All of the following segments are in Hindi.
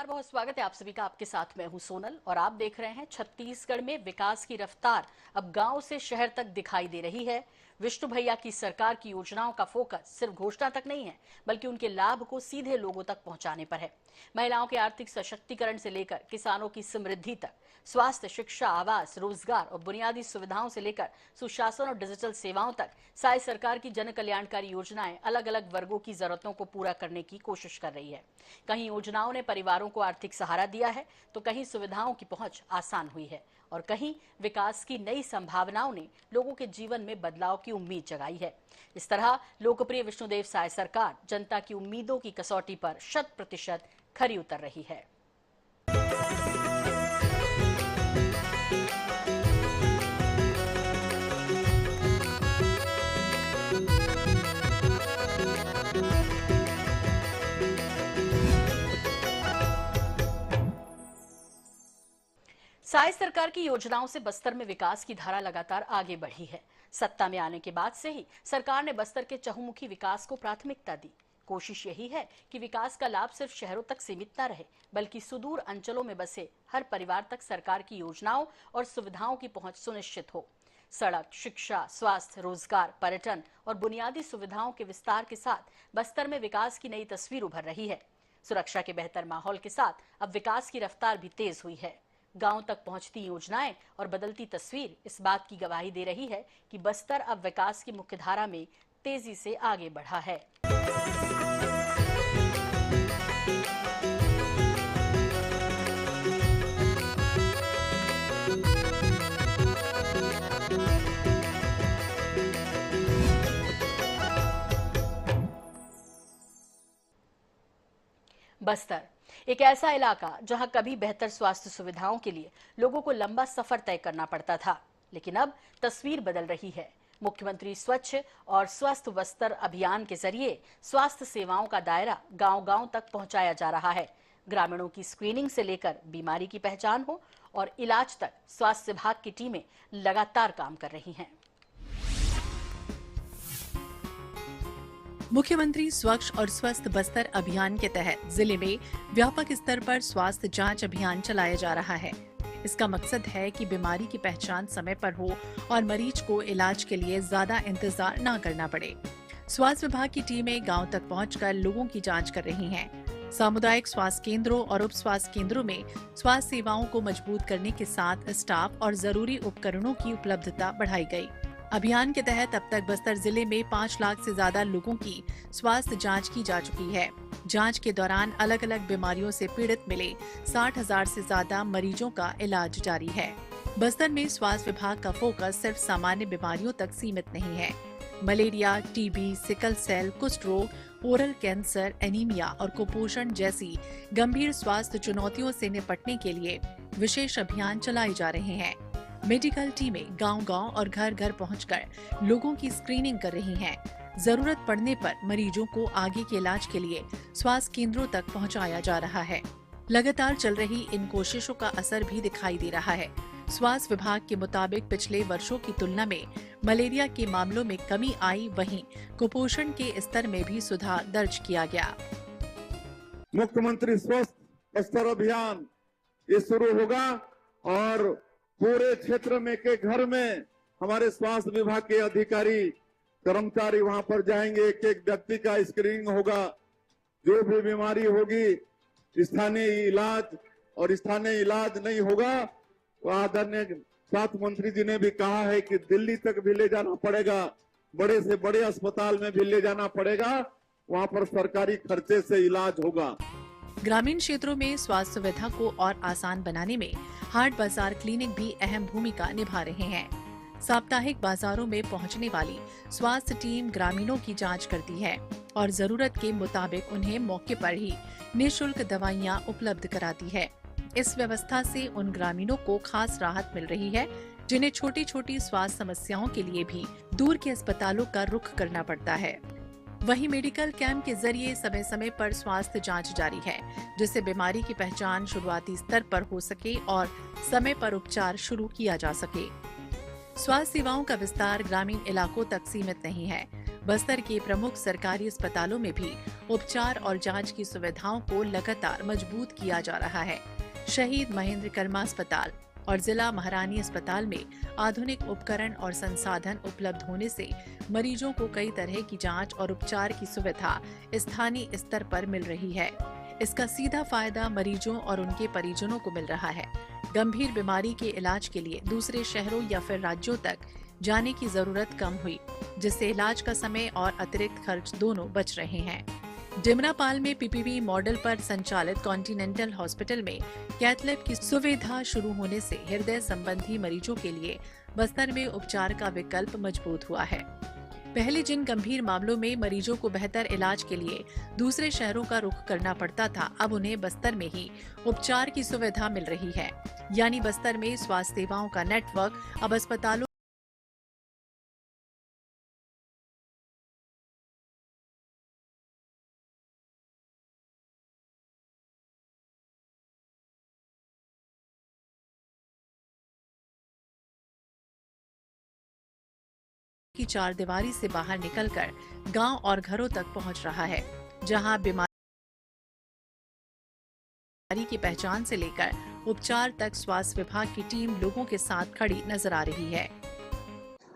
नमस्कार, बहुत स्वागत है आप सभी का। आपके साथ मैं हूं सोनल और आप देख रहे हैं छत्तीसगढ़ में विकास की रफ्तार अब गांव से शहर तक दिखाई दे रही है। विष्णु भैया की सरकार की योजनाओं का फोकस सिर्फ घोषणा तक नहीं है, बल्कि उनके लाभ को सीधे लोगों तक पहुंचाने पर है। महिलाओं के आर्थिक सशक्तिकरण से लेकर किसानों की समृद्धि तक, स्वास्थ्य, शिक्षा, आवास, रोजगार और बुनियादी सुविधाओं से लेकर सुशासन और डिजिटल सेवाओं तक साई सरकार की जन कल्याणकारी योजनाएं अलग अलग वर्गों की जरूरतों को पूरा करने की कोशिश कर रही है। कहीं योजनाओं ने परिवारों को आर्थिक सहारा दिया है, तो कहीं सुविधाओं की पहुंच आसान हुई है और कहीं विकास की नई संभावनाओं ने लोगों के जीवन में बदलाव की उम्मीद जगाई है। इस तरह लोकप्रिय विष्णुदेव साय सरकार जनता की उम्मीदों की कसौटी पर 100% खरी उतर रही है। साय सरकार की योजनाओं से बस्तर में विकास की धारा लगातार आगे बढ़ी है। सत्ता में आने के बाद से ही सरकार ने बस्तर के चहुमुखी विकास को प्राथमिकता दी। कोशिश यही है कि विकास का लाभ सिर्फ शहरों तक सीमित न रहे, बल्कि सुदूर अंचलों में बसे हर परिवार तक सरकार की योजनाओं और सुविधाओं की पहुंच सुनिश्चित हो। सड़क, शिक्षा, स्वास्थ्य, रोजगार, पर्यटन और बुनियादी सुविधाओं के विस्तार के साथ बस्तर में विकास की नई तस्वीर उभर रही है। सुरक्षा के बेहतर माहौल के साथ अब विकास की रफ्तार भी तेज हुई है। गांव तक पहुंचती योजनाएं और बदलती तस्वीर इस बात की गवाही दे रही है कि बस्तर अब विकास की मुख्यधारा में तेजी से आगे बढ़ा है। बस्तर एक ऐसा इलाका जहां कभी बेहतर स्वास्थ्य सुविधाओं के लिए लोगों को लंबा सफर तय करना पड़ता था, लेकिन अब तस्वीर बदल रही है। मुख्यमंत्री स्वच्छ और स्वस्थ बस्तर अभियान के जरिए स्वास्थ्य सेवाओं का दायरा गांव-गांव तक पहुंचाया जा रहा है। ग्रामीणों की स्क्रीनिंग से लेकर बीमारी की पहचान हो और इलाज तक स्वास्थ्य विभाग की टीमें लगातार काम कर रही हैं। मुख्यमंत्री स्वच्छ और स्वस्थ बस्तर अभियान के तहत जिले में व्यापक स्तर पर स्वास्थ्य जांच अभियान चलाया जा रहा है। इसका मकसद है कि बीमारी की पहचान समय पर हो और मरीज को इलाज के लिए ज्यादा इंतजार न करना पड़े। स्वास्थ्य विभाग की टीमें गांव तक पहुंचकर लोगों की जांच कर रही हैं। सामुदायिक स्वास्थ्य केंद्रों और उप स्वास्थ्य केंद्रों में स्वास्थ्य सेवाओं को मजबूत करने के साथ स्टाफ और जरूरी उपकरणों की उपलब्धता बढ़ाई गई। अभियान के तहत अब तक बस्तर जिले में 5 लाख से ज्यादा लोगों की स्वास्थ्य जांच की जा चुकी है। जांच के दौरान अलग अलग बीमारियों से पीड़ित मिले 60,000 से ज्यादा मरीजों का इलाज जारी है। बस्तर में स्वास्थ्य विभाग का फोकस सिर्फ सामान्य बीमारियों तक सीमित नहीं है। मलेरिया, टीबी, सिकल सेल, कुष्ठ रोग, ओरल कैंसर, एनीमिया और कुपोषण जैसी गंभीर स्वास्थ्य चुनौतियों से निपटने के लिए विशेष अभियान चलाए जा रहे हैं। मेडिकल टीमें गांव-गांव और घर-घर पहुंचकर लोगों की स्क्रीनिंग कर रही हैं। जरूरत पड़ने पर मरीजों को आगे के इलाज के लिए स्वास्थ्य केंद्रों तक पहुंचाया जा रहा है। लगातार चल रही इन कोशिशों का असर भी दिखाई दे रहा है। स्वास्थ्य विभाग के मुताबिक पिछले वर्षों की तुलना में मलेरिया के मामलों में कमी आई, वहीं कुपोषण के स्तर में भी सुधार दर्ज किया गया। मुख्यमंत्री स्वस्थ बस्तर अभियान ये शुरू होगा और पूरे क्षेत्र में के घर में हमारे स्वास्थ्य विभाग के अधिकारी कर्मचारी वहां पर जाएंगे। एक एक व्यक्ति का स्क्रीनिंग होगा। जो भी बीमारी होगी स्थानीय इलाज, और स्थानीय इलाज नहीं होगा तो आदरणीय स्वास्थ्य मंत्री जी ने भी कहा है कि दिल्ली तक भी ले जाना पड़ेगा, बड़े से बड़े अस्पताल में भी ले जाना पड़ेगा, वहां पर सरकारी खर्चे से इलाज होगा। ग्रामीण क्षेत्रों में स्वास्थ्य सुविधा को और आसान बनाने में हाट बाजार क्लिनिक भी अहम भूमिका निभा रहे हैं। साप्ताहिक बाजारों में पहुंचने वाली स्वास्थ्य टीम ग्रामीणों की जांच करती है और जरूरत के मुताबिक उन्हें मौके पर ही निःशुल्क दवाइयां उपलब्ध कराती है। इस व्यवस्था से उन ग्रामीणों को खास राहत मिल रही है जिन्हें छोटी छोटी स्वास्थ्य समस्याओं के लिए भी दूर के अस्पतालों का रुख करना पड़ता है। वहीं मेडिकल कैंप के जरिए समय समय पर स्वास्थ्य जांच जारी है, जिससे बीमारी की पहचान शुरुआती स्तर पर हो सके और समय पर उपचार शुरू किया जा सके। स्वास्थ्य सेवाओं का विस्तार ग्रामीण इलाकों तक सीमित नहीं है, बस्तर के प्रमुख सरकारी अस्पतालों में भी उपचार और जांच की सुविधाओं को लगातार मजबूत किया जा रहा है। शहीद महेंद्र कर्मा अस्पताल और जिला महारानी अस्पताल में आधुनिक उपकरण और संसाधन उपलब्ध होने से मरीजों को कई तरह की जांच और उपचार की सुविधा स्थानीय स्तर पर मिल रही है। इसका सीधा फायदा मरीजों और उनके परिजनों को मिल रहा है। गंभीर बीमारी के इलाज के लिए दूसरे शहरों या फिर राज्यों तक जाने की जरूरत कम हुई, जिससे इलाज का समय और अतिरिक्त खर्च दोनों बच रहे हैं। डिमरापाल में पीपीपी मॉडल पर संचालित कॉन्टिनेंटल हॉस्पिटल में कैथ-लैब की सुविधा शुरू होने से हृदय संबंधी मरीजों के लिए बस्तर में उपचार का विकल्प मजबूत हुआ है। पहले जिन गंभीर मामलों में मरीजों को बेहतर इलाज के लिए दूसरे शहरों का रुख करना पड़ता था, अब उन्हें बस्तर में ही उपचार की सुविधा मिल रही है। यानी बस्तर में स्वास्थ्य सेवाओं का नेटवर्क अब अस्पतालों की चारदीवारी से बाहर निकलकर गांव और घरों तक पहुंच रहा है, जहां बीमारी की पहचान से लेकर उपचार तक स्वास्थ्य विभाग की टीम लोगों के साथ खड़ी नजर आ रही है।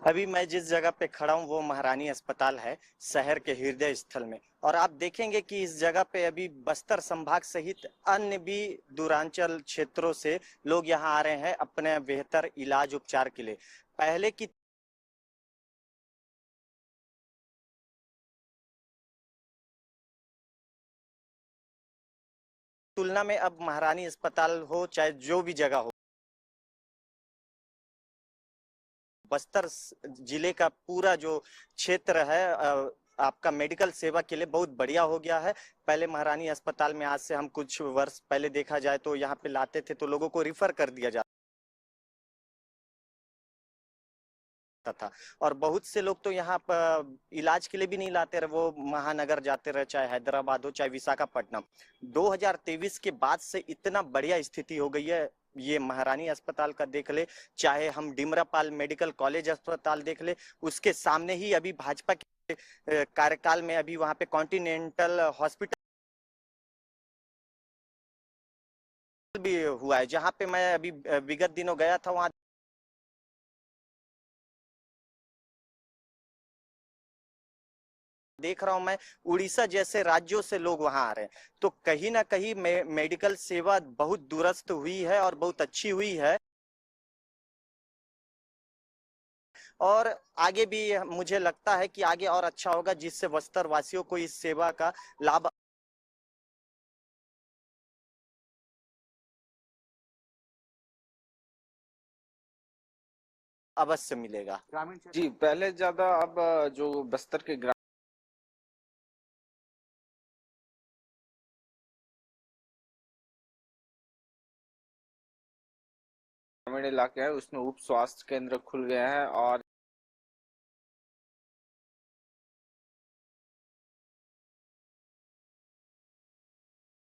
अभी मैं जिस जगह पे खड़ा हूँ वो महारानी अस्पताल है, शहर के हृदय स्थल में। और आप देखेंगे कि इस जगह पे अभी बस्तर संभाग सहित अन्य भी दूरांचल क्षेत्रों से लोग यहाँ आ रहे हैं अपने बेहतर इलाज उपचार के लिए। पहले की तुलना में अब महारानी अस्पताल हो चाहे जो भी जगह हो, बस्तर जिले का पूरा जो क्षेत्र है आपका मेडिकल सेवा के लिए बहुत बढ़िया हो गया है। पहले महारानी अस्पताल में आज से हम कुछ वर्ष पहले देखा जाए तो यहाँ पे लाते थे तो लोगों को रिफर कर दिया जाता था, और बहुत से लोग तो यहाँ पर इलाज के लिए भी नहीं लाते रहे, वो महानगर जाते रहे, चाहे हैदराबाद हो चाहे विशाखापट्टनम। 2023 के बाद से इतना बढ़िया स्थिति हो गई है। ये महारानी अस्पताल का देख ले, चाहे हम डिमरापाल मेडिकल कॉलेज अस्पताल देख ले, उसके सामने ही अभी भाजपा के कार्यकाल में अभी वहां पे कॉन्टिनेंटल हॉस्पिटल भी हुआ है, जहां पे मैं अभी विगत दिनों गया था। वहां देख रहा हूं मैं उड़ीसा जैसे राज्यों से लोग वहां आ रहे हैं, तो कहीं ना कहीं मेडिकल सेवा बहुत दुरुस्त हुई है और बहुत अच्छी हुई है। और आगे भी मुझे लगता है कि आगे और अच्छा होगा, जिससे बस्तर वासियों को इस सेवा का लाभ अवश्य मिलेगा। जी, पहले ज्यादा अब जो बस्तर के ग्रामीण इलाके हैं उसमें उप स्वास्थ्य केंद्र खुल गए हैं और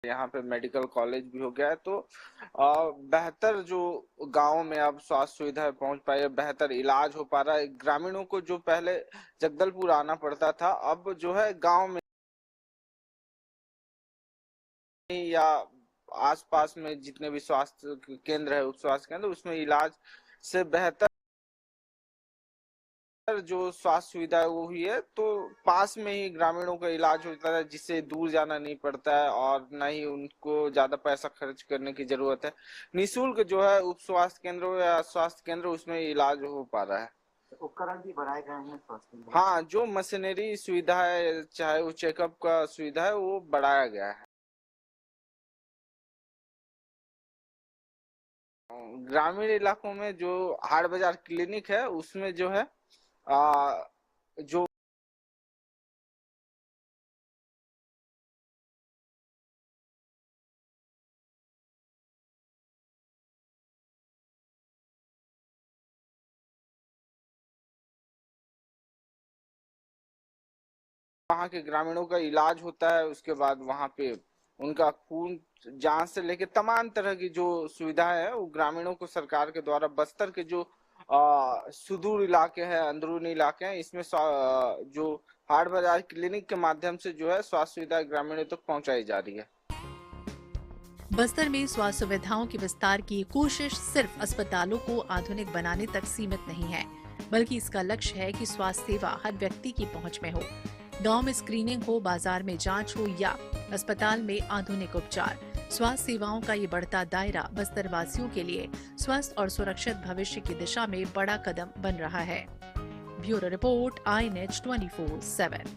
यहाँ पे मेडिकल कॉलेज भी हो गया है, तो बेहतर जो गांव में अब स्वास्थ्य सुविधा पहुंच पाई है, बेहतर इलाज हो पा रहा है। ग्रामीणों को जो पहले जगदलपुर आना पड़ता था, अब जो है गांव में या आसपास में जितने भी स्वास्थ्य केंद्र है, उप स्वास्थ्य केंद्र, उसमें इलाज से बेहतर जो स्वास्थ्य सुविधा है वो हुई है, तो पास में ही ग्रामीणों का इलाज होता है, जिससे दूर जाना नहीं पड़ता है और न ही उनको ज्यादा पैसा खर्च करने की जरूरत है। निःशुल्क जो है उप स्वास्थ्य केंद्र या स्वास्थ्य केंद्र उसमें इलाज हो पा रहा है। उपकरण भी बढ़ाए गए हैं स्वास्थ्य। हाँ, जो मशीनरी सुविधा है, चाहे वो चेकअप का सुविधा है, वो बढ़ाया गया है। ग्रामीण इलाकों में जो हाट बाजार क्लिनिक है उसमें जो है जो वहाँ के ग्रामीणों का इलाज होता है, उसके बाद वहाँ पे उनका खून जांच से लेके तमाम तरह की जो सुविधाएं है वो ग्रामीणों को सरकार के द्वारा बस्तर के जो सुदूर इलाके हैं, अंदरूनी इलाके हैं, इसमें जो हाट बाजार क्लिनिक के माध्यम से जो है स्वास्थ्य सुविधा ग्रामीणों तक पहुंचाई जा रही है। बस्तर में स्वास्थ्य सुविधाओं के विस्तार की कोशिश सिर्फ अस्पतालों को आधुनिक बनाने तक सीमित नहीं है, बल्कि इसका लक्ष्य है कि स्वास्थ्य सेवा हर व्यक्ति की पहुंच में हो। गांव में स्क्रीनिंग हो, बाजार में जांच हो या अस्पताल में आधुनिक उपचार, स्वास्थ्य सेवाओं का ये बढ़ता दायरा बस्तर वासियों के लिए स्वस्थ और सुरक्षित भविष्य की दिशा में बड़ा कदम बन रहा है। Bureau report, iNet 24/7।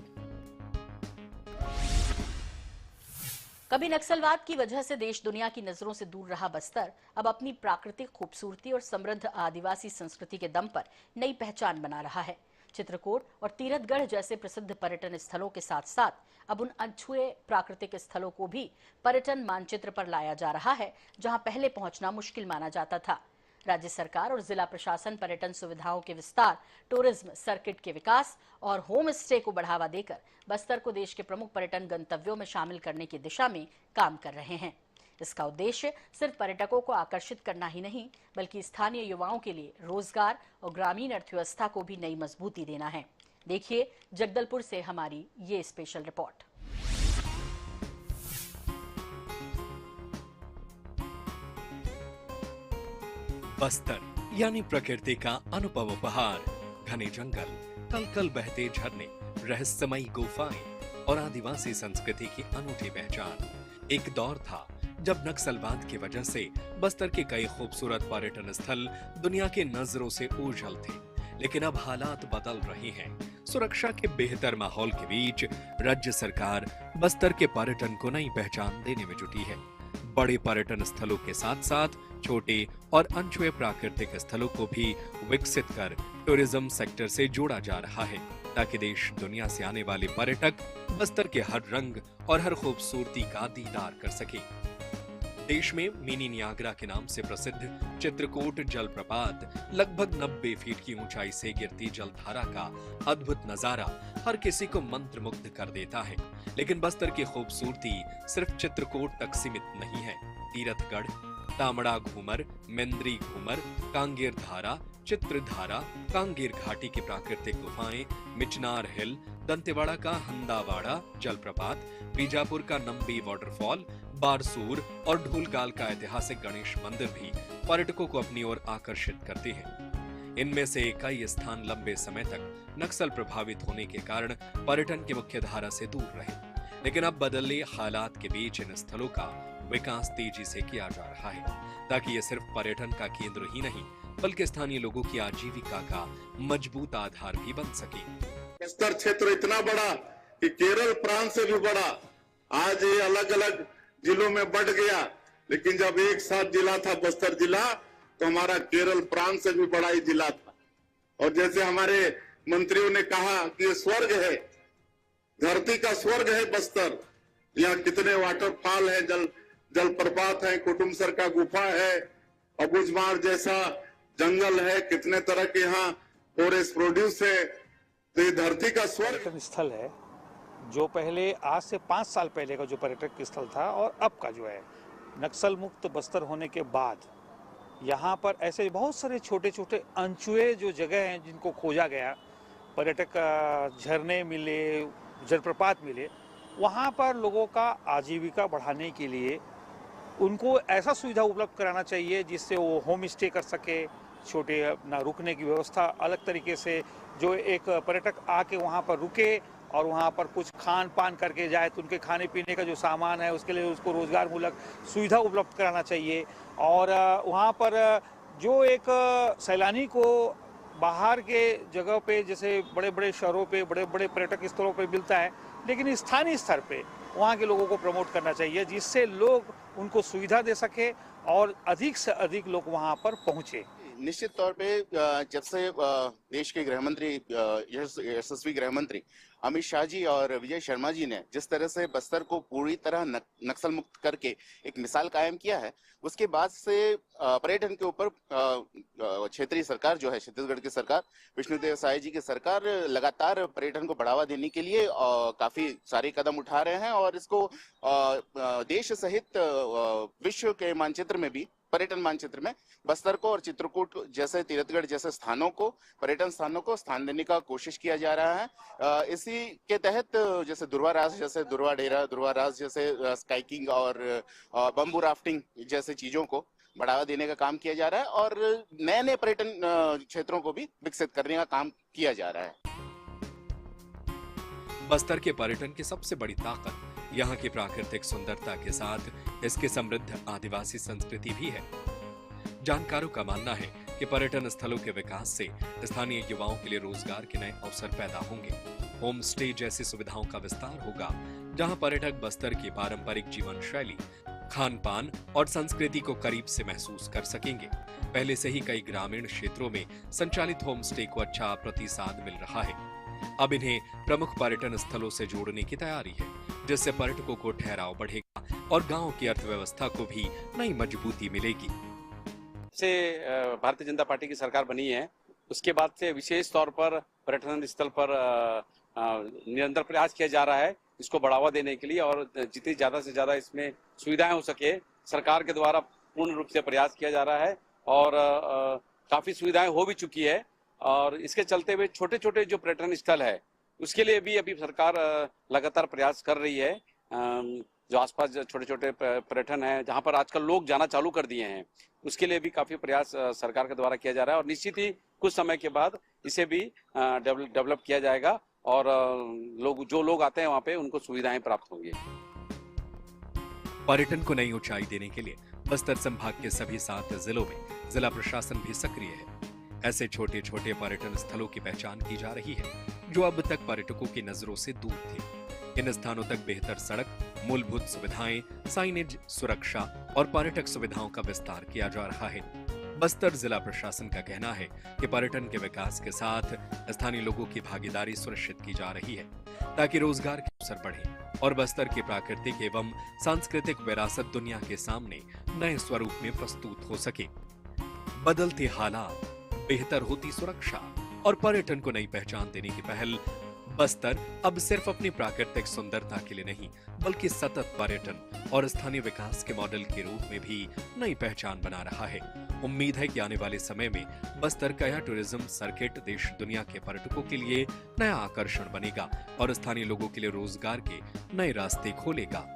कभी नक्सलवाद की वजह से देश दुनिया की नजरों से दूर रहा बस्तर अब अपनी प्राकृतिक खूबसूरती और समृद्ध आदिवासी संस्कृति के दम पर नई पहचान बना रहा है। चित्रकूट और तीरथगढ़ जैसे प्रसिद्ध पर्यटन स्थलों के साथ साथ अब उन अनछुए प्राकृतिक स्थलों को भी पर्यटन मानचित्र पर लाया जा रहा है, जहां पहले पहुंचना मुश्किल माना जाता था। राज्य सरकार और जिला प्रशासन पर्यटन सुविधाओं के विस्तार, टूरिज्म सर्किट के विकास और होम स्टे को बढ़ावा देकर बस्तर को देश के प्रमुख पर्यटन गंतव्यों में शामिल करने की दिशा में काम कर रहे हैं। इसका उद्देश्य सिर्फ पर्यटकों को आकर्षित करना ही नहीं, बल्कि स्थानीय युवाओं के लिए रोजगार और ग्रामीण अर्थव्यवस्था को भी नई मजबूती देना है। देखिए जगदलपुर से हमारी ये स्पेशल रिपोर्ट। बस्तर यानी प्रकृति का अनुपम उपहार, घने जंगल, कल-कल बहते झरने, रहस्यमयी गुफाएं और आदिवासी संस्कृति की अनूठी पहचान। एक दौर था जब नक्सलवाद की वजह से बस्तर के कई खूबसूरत पर्यटन स्थल दुनिया के नजरों से ओझल थे, लेकिन अब हालात बदल रहे हैं। सुरक्षा के बेहतर माहौल के बीच राज्य सरकार बस्तर के पर्यटन को नई पहचान देने में जुटी है। बड़े पर्यटन स्थलों के साथ साथ छोटे और अनछुए प्राकृतिक स्थलों को भी विकसित कर टूरिज्म सेक्टर से जोड़ा जा रहा है, ताकि देश दुनिया से आने वाले पर्यटक बस्तर के हर रंग और हर खूबसूरती का दीदार कर सके। देश में मिनी नियाग्रा के नाम से प्रसिद्ध चित्रकूट जलप्रपात लगभग 90 फीट की ऊंचाई से गिरती जलधारा का अद्भुत नजारा हर किसी को मंत्रमुग्ध कर देता है। लेकिन बस्तर की खूबसूरती सिर्फ चित्रकूट तक सीमित नहीं है। तीरथगढ़, तामड़ा घूमर, मेंद्री घूमर, कांगेर धारा, चित्रधारा, कांगेर घाटी की प्राकृतिक गुफाएं, मिचनार हिल, दंतेवाड़ा का हंदावाड़ा जलप्रपात, बीजापुर का नंबी वाटरफॉल, बारसूर और ढोलकाल का ऐतिहासिक गणेश मंदिर भी पर्यटकों को अपनी ओर आकर्षित करते हैं। इनमें से कई स्थान लंबे समय तक नक्सल प्रभावित होने के कारण पर्यटन की मुख्य धारा से दूर रहे, लेकिन अब बदले हालात के बीच इन स्थलों का विकास तेजी से किया जा रहा है, ताकि ये सिर्फ पर्यटन का केंद्र ही नहीं बल्कि स्थानीय लोगों की आजीविका का मजबूत आधार भी बन सके। बस्तर क्षेत्र इतना बड़ा कि केरल प्रांत से भी बड़ा, आज ये अलग अलग जिलों में बढ़ गया, लेकिन जब एक साथ जिला था बस्तर जिला, तो हमारा केरल प्रांत से भी बड़ा ही जिला था। और जैसे हमारे मंत्रियों ने कहा कि ये स्वर्ग है, धरती का स्वर्ग है बस्तर। यहाँ कितने वाटरफॉल है, जलप्रपात है, कुटुमसर का गुफा है, अबुझमार जैसा जंगल है, कितने तरह के यहाँ फॉरेस्ट प्रोड्यूस है। तो ये धरती का स्वर्ग पर्यटन स्थल है, जो पहले आज से 5 साल पहले का जो पर्यटक स्थल था और अब का जो है नक्सल मुक्त बस्तर होने के बाद यहाँ पर ऐसे बहुत सारे छोटे छोटे अनछुए जो जगह हैं जिनको खोजा गया, पर्यटक झरने मिले, जलप्रपात मिले, वहाँ पर लोगों का आजीविका बढ़ाने के लिए उनको ऐसा सुविधा उपलब्ध कराना चाहिए जिससे वो होम स्टे कर सके, छोटे अपना रुकने की व्यवस्था अलग तरीके से, जो एक पर्यटक आके वहाँ पर रुके और वहाँ पर कुछ खान पान करके जाए तो उनके खाने पीने का जो सामान है उसके लिए उसको रोजगार मूलक सुविधा उपलब्ध कराना चाहिए। और वहाँ पर जो एक सैलानी को बाहर के जगह पे जैसे बड़े बड़े शहरों पे बड़े बड़े पर्यटक स्थलों पे मिलता है, लेकिन स्थानीय स्तर पे वहाँ के लोगों को प्रमोट करना चाहिए जिससे लोग उनको सुविधा दे सके और अधिक से अधिक लोग वहाँ पर पहुँचे। निश्चित तौर पे जब से देश के गृह मंत्री यशस्वी गृह मंत्री अमित शाह जी और विजय शर्मा जी ने जिस तरह से बस्तर को पूरी तरह नक्सल मुक्त करके एक मिसाल कायम किया है, उसके बाद से पर्यटन के ऊपर क्षेत्रीय सरकार जो है, छत्तीसगढ़ की सरकार, विष्णुदेव साय जी की सरकार लगातार पर्यटन को बढ़ावा देने के लिए काफी सारे कदम उठा रहे हैं और इसको देश सहित विश्व के मानचित्र में भी पर्यटन मानचित्र में बस्तर को और चित्रकूट जैसे तीर्थगढ़ जैसे स्थानों को, पर्यटन स्थानों को स्थान देने का कोशिश किया जा रहा है। इसी के तहत जैसे दुर्वा राज जैसे दुर्वा डेरा, दुर्वा राज जैसे स्काइकिंग और बम्बू राफ्टिंग जैसे चीजों को बढ़ावा देने का काम किया जा रहा है और नए नए पर्यटन क्षेत्रों को भी विकसित करने का काम किया जा रहा है। बस्तर के पर्यटन की सबसे बड़ी ताकत यहाँ की प्राकृतिक सुंदरता के साथ इसकी समृद्ध आदिवासी संस्कृति भी है। जानकारों का मानना है कि पर्यटन स्थलों के विकास से स्थानीय युवाओं के लिए रोजगार के नए अवसर पैदा होंगे। होम स्टे जैसी सुविधाओं का विस्तार होगा, जहां पर्यटक बस्तर की पारंपरिक जीवन शैली, खान पान और संस्कृति को करीब से महसूस कर सकेंगे। पहले से ही कई ग्रामीण क्षेत्रों में संचालित होम स्टे को अच्छा प्रतिसाद मिल रहा है। अब इन्हें प्रमुख पर्यटन स्थलों से जोड़ने की तैयारी है, जिससे पर्यटकों को ठहराव बढ़ेगा और गांव की अर्थव्यवस्था को भी नई मजबूती मिलेगी। से भारतीय जनता पार्टी की सरकार बनी है, उसके बाद से विशेष तौर पर पर्यटन स्थल पर निरंतर प्रयास किया जा रहा है इसको बढ़ावा देने के लिए, और जितनी ज्यादा से ज्यादा इसमें सुविधाएं हो सके सरकार के द्वारा पूर्ण रूप से प्रयास किया जा रहा है और काफी सुविधाएं हो भी चुकी है। और इसके चलते हुए छोटे छोटे जो पर्यटन स्थल है उसके लिए भी अभी सरकार लगातार प्रयास कर रही है। जो आसपास छोटे छोटे पर्यटन है जहां पर आजकल लोग जाना चालू कर दिए हैं, उसके लिए भी काफी प्रयास सरकार के द्वारा किया जा रहा है और निश्चित ही कुछ समय के बाद इसे भी डेवलप किया जाएगा और जो लोग आते हैं वहां पे उनको सुविधाएं प्राप्त होंगी। पर्यटन को नई ऊंचाई देने के लिए बस्तर संभाग के सभी 7 जिलों में जिला प्रशासन भी सक्रिय है। ऐसे छोटे छोटे पर्यटन स्थलों की पहचान की जा रही है जो अब तक पर्यटकों की नजरों से दूर थे। इन स्थानों तक बेहतर सड़क, मूलभूत सुविधाएं, साइनेज, सुरक्षा और पर्यटक सुविधाओं का विस्तार किया जा रहा है। बस्तर जिला प्रशासन का कहना है कि पर्यटन के विकास के साथ स्थानीय लोगों की भागीदारी सुनिश्चित की जा रही है ताकि रोजगार के अवसर बढ़े और बस्तर की प्राकृतिक एवं सांस्कृतिक विरासत दुनिया के सामने नए स्वरूप में प्रस्तुत हो सके। बदलते हालात, बेहतर होती सुरक्षा और पर्यटन को नई पहचान देने की पहल बस्तर अब सिर्फ अपनी प्राकृतिक सुंदरता के लिए नहीं बल्कि सतत पर्यटन और स्थानीय विकास के मॉडल के रूप में भी नई पहचान बना रहा है। उम्मीद है कि आने वाले समय में बस्तर का यह टूरिज्म सर्किट देश दुनिया के पर्यटकों के लिए नया आकर्षण बनेगा और स्थानीय लोगों के लिए रोजगार के नए रास्ते खोलेगा।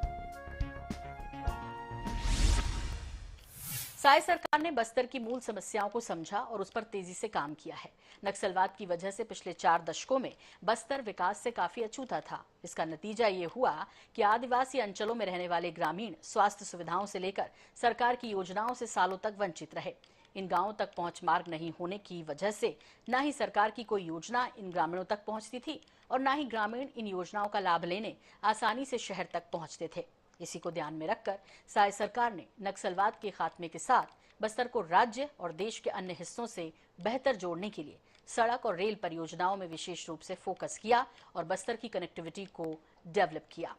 साय सरकार ने बस्तर की मूल समस्याओं को समझा और उस पर तेजी से काम किया है। नक्सलवाद की वजह से पिछले 4 दशकों में बस्तर विकास से काफी अछूता था। इसका नतीजा ये हुआ कि आदिवासी अंचलों में रहने वाले ग्रामीण स्वास्थ्य सुविधाओं से लेकर सरकार की योजनाओं से सालों तक वंचित रहे। इन गांवों तक पहुंच मार्ग नहीं होने की वजह से न ही सरकार की कोई योजना इन ग्रामीणों तक पहुंचती थी और न ही ग्रामीण इन योजनाओं का लाभ लेने आसानी से शहर तक पहुंचते थे। इसी को ध्यान में रखकर साय सरकार ने नक्सलवाद के खात्मे के साथ बस्तर को राज्य और देश के अन्य हिस्सों से बेहतर जोड़ने के लिए सड़क और रेल परियोजनाओं में विशेष रूप से फोकस किया और बस्तर की कनेक्टिविटी को डेवलप किया।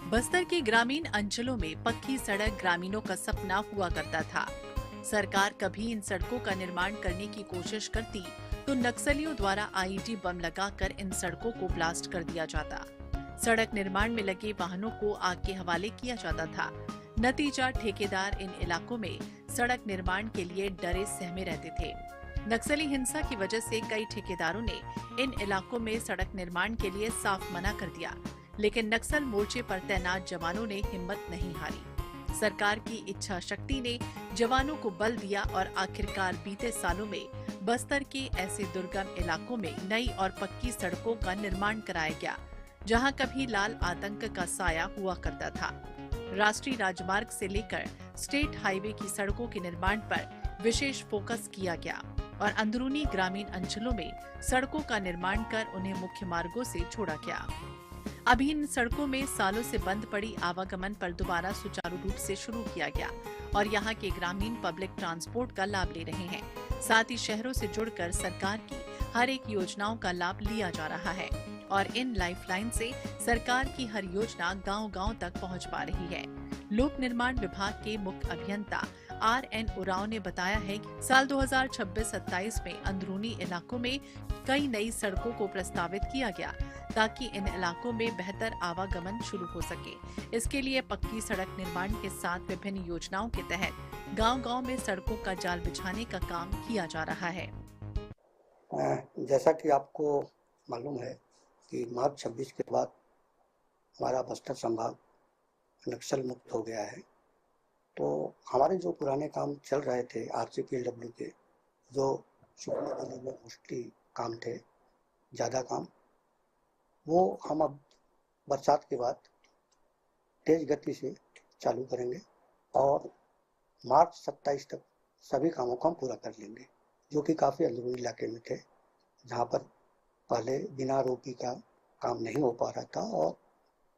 बस्तर के ग्रामीण अंचलों में पक्की सड़क ग्रामीणों का सपना हुआ करता था। सरकार कभी इन सड़कों का निर्माण करने की कोशिश करती तो नक्सलियों द्वारा आईईडी बम लगाकर इन सड़कों को ब्लास्ट कर दिया जाता। सड़क निर्माण में लगे वाहनों को आग के हवाले किया जाता था। नतीजा, ठेकेदार इन इलाकों में सड़क निर्माण के लिए डरे सहमे रहते थे। नक्सली हिंसा की वजह से कई ठेकेदारों ने इन इलाकों में सड़क निर्माण के लिए साफ मना कर दिया, लेकिन नक्सल मोर्चे पर तैनात जवानों ने हिम्मत नहीं हारी। सरकार की इच्छा शक्ति ने जवानों को बल दिया और आखिरकार बीते सालों में बस्तर के ऐसे दुर्गम इलाकों में नई और पक्की सड़कों का निर्माण कराया गया, जहां कभी लाल आतंक का साया हुआ करता था। राष्ट्रीय राजमार्ग से लेकर स्टेट हाईवे की सड़कों के निर्माण पर विशेष फोकस किया गया और अंदरूनी ग्रामीण अंचलों में सड़कों का निर्माण कर उन्हें मुख्य मार्गों से जोड़ा गया। अभी इन सड़कों में सालों से बंद पड़ी आवागमन पर दोबारा सुचारू रूप से शुरू किया गया और यहाँ के ग्रामीण पब्लिक ट्रांसपोर्ट का लाभ ले रहे हैं। साथ ही शहरों से जुड़कर सरकार की हर एक योजनाओं का लाभ लिया जा रहा है और इन लाइफलाइन से सरकार की हर योजना गांव-गांव तक पहुंच पा रही है। लोक निर्माण विभाग के मुख्य अभियंता RN उरांव ने बताया है कि साल 2026-27 में अंदरूनी इलाकों में कई नई सड़कों को प्रस्तावित किया गया ताकि इन इलाकों में बेहतर आवागमन शुरू हो सके। इसके लिए पक्की सड़क निर्माण के साथ विभिन्न योजनाओं के तहत गांव-गांव में सड़कों का जाल बिछाने का काम किया जा रहा है। जैसा कि आपको मालूम है कि मार्च 26 के बाद हमारा बस्तर संभाग नक्सल मुक्त हो गया है, तो हमारे जो पुराने काम चल रहे थे RCPLW के, जो सुकमा जिले में मोस्टली काम थे, ज़्यादा काम, वो हम अब बरसात के बाद तेज गति से चालू करेंगे और मार्च 27 तक सभी कामों को हम पूरा कर लेंगे, जो कि काफ़ी अंदरूनी इलाके में थे, जहाँ पर पहले बिना रोपी का काम नहीं हो पा रहा था और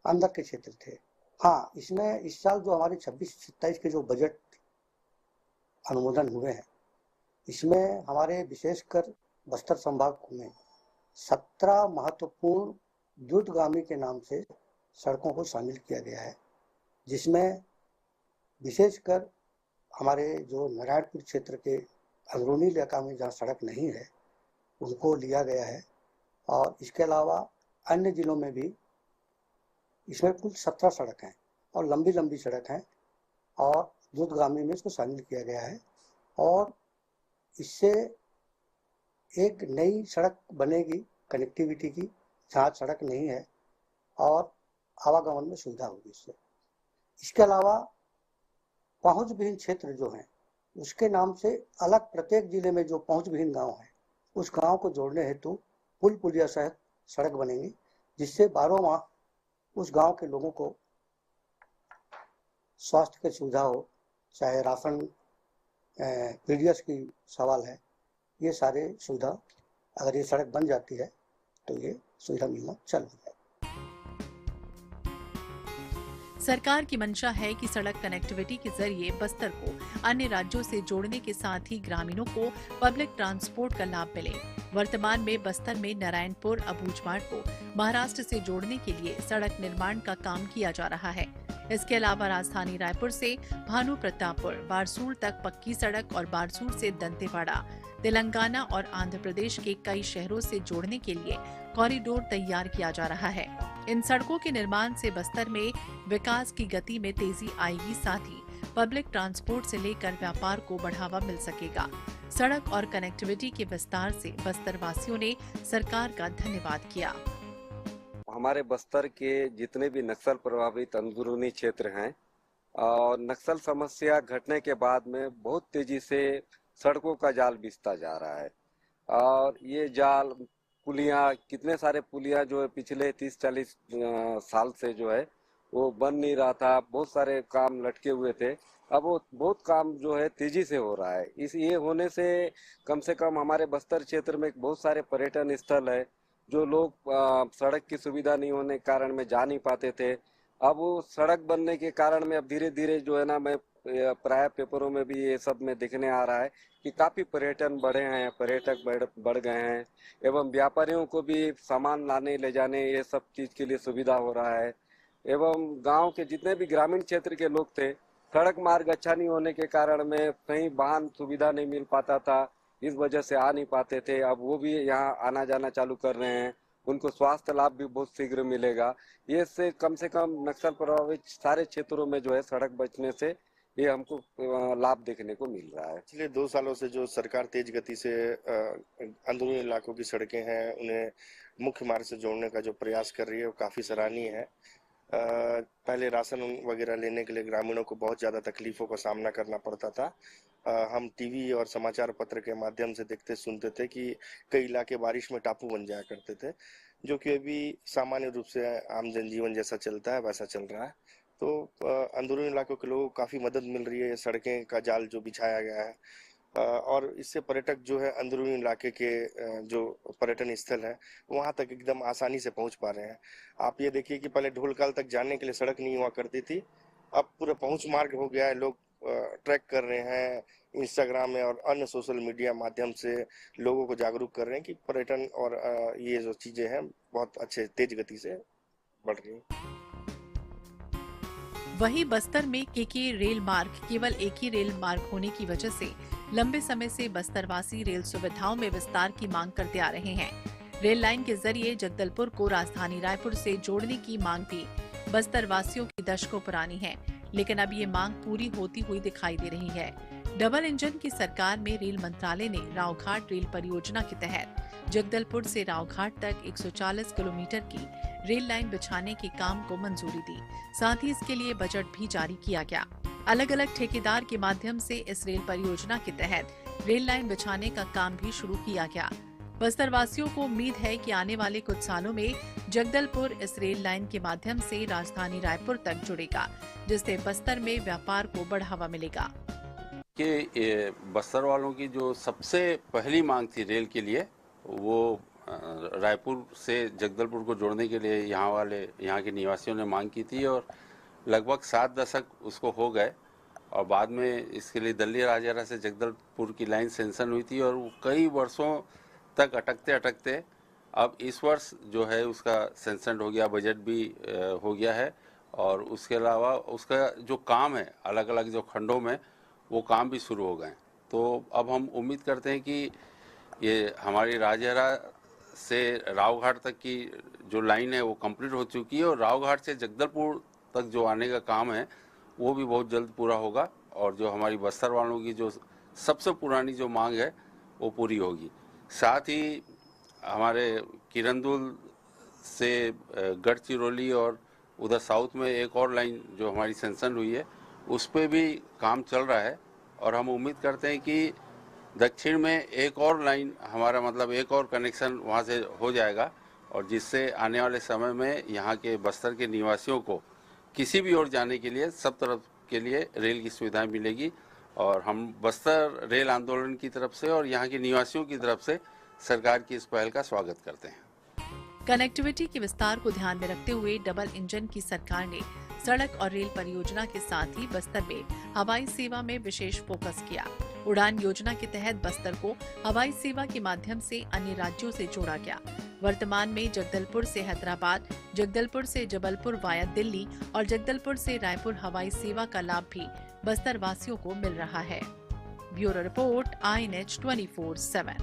अंदर के क्षेत्र थे। हाँ, इसमें इस साल जो हमारे 26-27 के जो बजट अनुमोदन हुए हैं, इसमें हमारे विशेषकर बस्तर संभाग में 17 महत्वपूर्ण द्रुतगामी के नाम से सड़कों को शामिल किया गया है, जिसमें विशेषकर हमारे जो नारायणपुर क्षेत्र के अंदरूनी इलाका में जहाँ सड़क नहीं है उनको लिया गया है और इसके अलावा अन्य जिलों में भी इसमें कुल 17 सड़क हैं और लंबी लंबी सड़क हैं और द्रुतगामी में इसको शामिल किया गया है और इससे एक नई सड़क बनेगी कनेक्टिविटी की, जहाँ सड़क नहीं है और आवागमन में सुविधा होगी इससे। इसके अलावा पहुंच विहीन क्षेत्र जो हैं उसके नाम से अलग प्रत्येक जिले में जो पहुंच विहीन गांव है उस गांव को जोड़ने हेतु पुल पुलिया सहित सड़क बनेंगी, जिससे 12 माह उस गांव के लोगों को स्वास्थ्य की सुविधा हो, चाहे राशन पीडीएस की सवाल है, ये सारे सुविधा अगर ये सड़क बन जाती है तो ये सुविधा मिलना चालू है। सरकार की मंशा है कि सड़क कनेक्टिविटी के जरिए बस्तर को अन्य राज्यों से जोड़ने के साथ ही ग्रामीणों को पब्लिक ट्रांसपोर्ट का लाभ मिले। वर्तमान में बस्तर में नारायणपुर अबूझमाड़ को महाराष्ट्र से जोड़ने के लिए सड़क निर्माण का काम किया जा रहा है। इसके अलावा राजधानी रायपुर से भानु प्रतापपुर बारसूर तक पक्की सड़क और बारसूर से दंतेवाड़ा तेलंगाना और आंध्र प्रदेश के कई शहरों से जोड़ने के लिए कॉरिडोर तैयार किया जा रहा है। इन सड़कों के निर्माण से बस्तर में विकास की गति में तेजी आएगी, साथ ही पब्लिक ट्रांसपोर्ट से लेकर व्यापार को बढ़ावा मिल सकेगा। सड़क और कनेक्टिविटी के विस्तार से बस्तर वासियों ने सरकार का धन्यवाद किया। हमारे बस्तर के जितने भी नक्सल प्रभावित अंदरूनी क्षेत्र हैं और नक्सल समस्या घटने के बाद में बहुत तेजी से सड़कों का जाल बिछता जा रहा है और ये जाल पुलियाँ, कितने सारे पुलियाँ जो है पिछले 30-40 साल से जो है वो बन नहीं रहा था, बहुत सारे काम लटके हुए थे, अब वो बहुत काम जो है तेजी से हो रहा है। इस ये होने से कम हमारे बस्तर क्षेत्र में बहुत सारे पर्यटन स्थल है जो लोग सड़क की सुविधा नहीं होने के कारण में जा नहीं पाते थे। अब वो सड़क बनने के कारण में अब धीरे धीरे जो है ना, मैं प्राय पेपरों में भी ये सब में दिखने आ रहा है कि काफी पर्यटन बढ़े हैं, पर्यटक बढ़ गए हैं एवं व्यापारियों को भी सामान लाने ले जाने ये सब चीज के लिए सुविधा हो रहा है। एवं गांव के जितने भी ग्रामीण क्षेत्र के लोग थे, सड़क मार्ग अच्छा नहीं होने के कारण में कहीं वाहन सुविधा नहीं मिल पाता था, इस वजह से आ नहीं पाते थे। अब वो भी यहाँ आना जाना चालू कर रहे हैं, उनको स्वास्थ्य लाभ भी बहुत शीघ्र मिलेगा। ये से कम नक्सल प्रभावित सारे क्षेत्रों में जो है सड़क बचने से ये हमको लाभ देखने को मिल रहा है। पिछले 2 सालों से जो सरकार तेज गति से अंदरूनी इलाकों की सड़कें हैं उन्हें मुख्य मार्ग से जोड़ने का जो प्रयास कर रही है वो काफी सराहनीय है। पहले राशन वगैरह लेने के लिए ग्रामीणों को बहुत ज़्यादा तकलीफों का सामना करना पड़ता था। हम टीवी और समाचार पत्र के माध्यम से देखते सुनते थे कि कई इलाके बारिश में टापू बन जाया करते थे, जो कि अभी सामान्य रूप से आम जनजीवन जैसा चलता है वैसा चल रहा है। तो अंदरूनी इलाकों के लोगों को काफ़ी मदद मिल रही है, सड़कें का जाल जो बिछाया गया है, और इससे पर्यटक जो है अंदरूनी इलाके के जो पर्यटन स्थल है वहां तक एकदम आसानी से पहुंच पा रहे हैं। आप ये देखिए कि पहले ढोलकाल तक जाने के लिए सड़क नहीं हुआ करती थी, अब पूरा पहुंच मार्ग हो गया है। लोग ट्रैक कर रहे हैं, इंस्टाग्राम में और अन्य सोशल मीडिया माध्यम से लोगों को जागरूक कर रहे हैं कि पर्यटन और ये जो चीजें हैं बहुत अच्छे तेज गति से बढ़ रही हैं। वहीं बस्तर में केके रेल मार्ग केवल एक ही रेल मार्ग होने की वजह से लंबे समय से बस्तरवासी रेल सुविधाओं में विस्तार की मांग करते आ रहे हैं। रेल लाइन के जरिए जगदलपुर को राजधानी रायपुर से जोड़ने की मांग भी बस्तर वासियों की दशकों पुरानी है, लेकिन अब ये मांग पूरी होती हुई दिखाई दे रही है। डबल इंजन की सरकार में रेल मंत्रालय ने रावघाट रेल परियोजना के तहत जगदलपुर से रावघाट तक 140 किलोमीटर की रेल लाइन बिछाने के काम को मंजूरी दी। साथ ही इसके लिए बजट भी जारी किया गया। अलग अलग ठेकेदार के माध्यम से इस रेल परियोजना के तहत रेल लाइन बिछाने का काम भी शुरू किया गया। बस्तर वासियों को उम्मीद है कि आने वाले कुछ सालों में जगदलपुर इस रेल लाइन के माध्यम से राजधानी रायपुर तक जुड़ेगा, जिससे बस्तर में व्यापार को बढ़ावा मिलेगा। कि बस्तर वालों की जो सबसे पहली मांग थी रेल के लिए, वो रायपुर से जगदलपुर को जोड़ने के लिए यहाँ के निवासियों ने मांग की थी और लगभग 7 दशक उसको हो गए और बाद में इसके लिए दल्ली राजेरा से जगदलपुर की लाइन सेंशन हुई थी और वो कई वर्षों तक अटकते अब इस वर्ष जो है उसका सेंशन हो गया, बजट भी हो गया है और उसके अलावा उसका जो काम है अलग अलग जो खंडों में वो काम भी शुरू हो गए। तो अब हम उम्मीद करते हैं कि ये हमारी राजेरा से रावघाट तक की जो लाइन है वो कंप्लीट हो चुकी है और रावघाट से जगदलपुर तक जो आने का काम है वो भी बहुत जल्द पूरा होगा और जो हमारी बस्तर वालों की जो सबसे पुरानी जो मांग है वो पूरी होगी। साथ ही हमारे किरंदुल से गढ़चिरौली और उधर साउथ में एक और लाइन जो हमारी सेंशन हुई है उस पर भी काम चल रहा है और हम उम्मीद करते हैं कि दक्षिण में एक और लाइन हमारा मतलब एक और कनेक्शन वहाँ से हो जाएगा और जिससे आने वाले समय में यहाँ के बस्तर के निवासियों को किसी भी ओर जाने के लिए सब तरफ के लिए रेल की सुविधाएं मिलेगी और हम बस्तर रेल आंदोलन की तरफ से और यहाँ के निवासियों की तरफ से सरकार की इस पहल का स्वागत करते हैं। कनेक्टिविटी के विस्तार को ध्यान में रखते हुए डबल इंजन की सरकार ने सड़क और रेल परियोजना के साथ ही बस्तर में हवाई सेवा में विशेष फोकस किया। उड़ान योजना के तहत बस्तर को हवाई सेवा के माध्यम से अन्य राज्यों से जोड़ा गया। वर्तमान में जगदलपुर से हैदराबाद, जगदलपुर से जबलपुर वाया दिल्ली और जगदलपुर से रायपुर हवाई सेवा का लाभ भी बस्तर वासियों को मिल रहा है। Bureau report INH 24/7।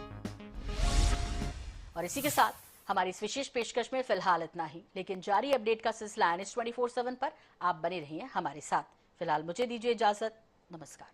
और इसी के साथ हमारी इस विशेष पेशकश में फिलहाल इतना ही, लेकिन जारी अपडेट का सिलसिला INH 24/7 पर आप बने रहिए हमारे साथ। फिलहाल मुझे दीजिए इजाजत। नमस्कार।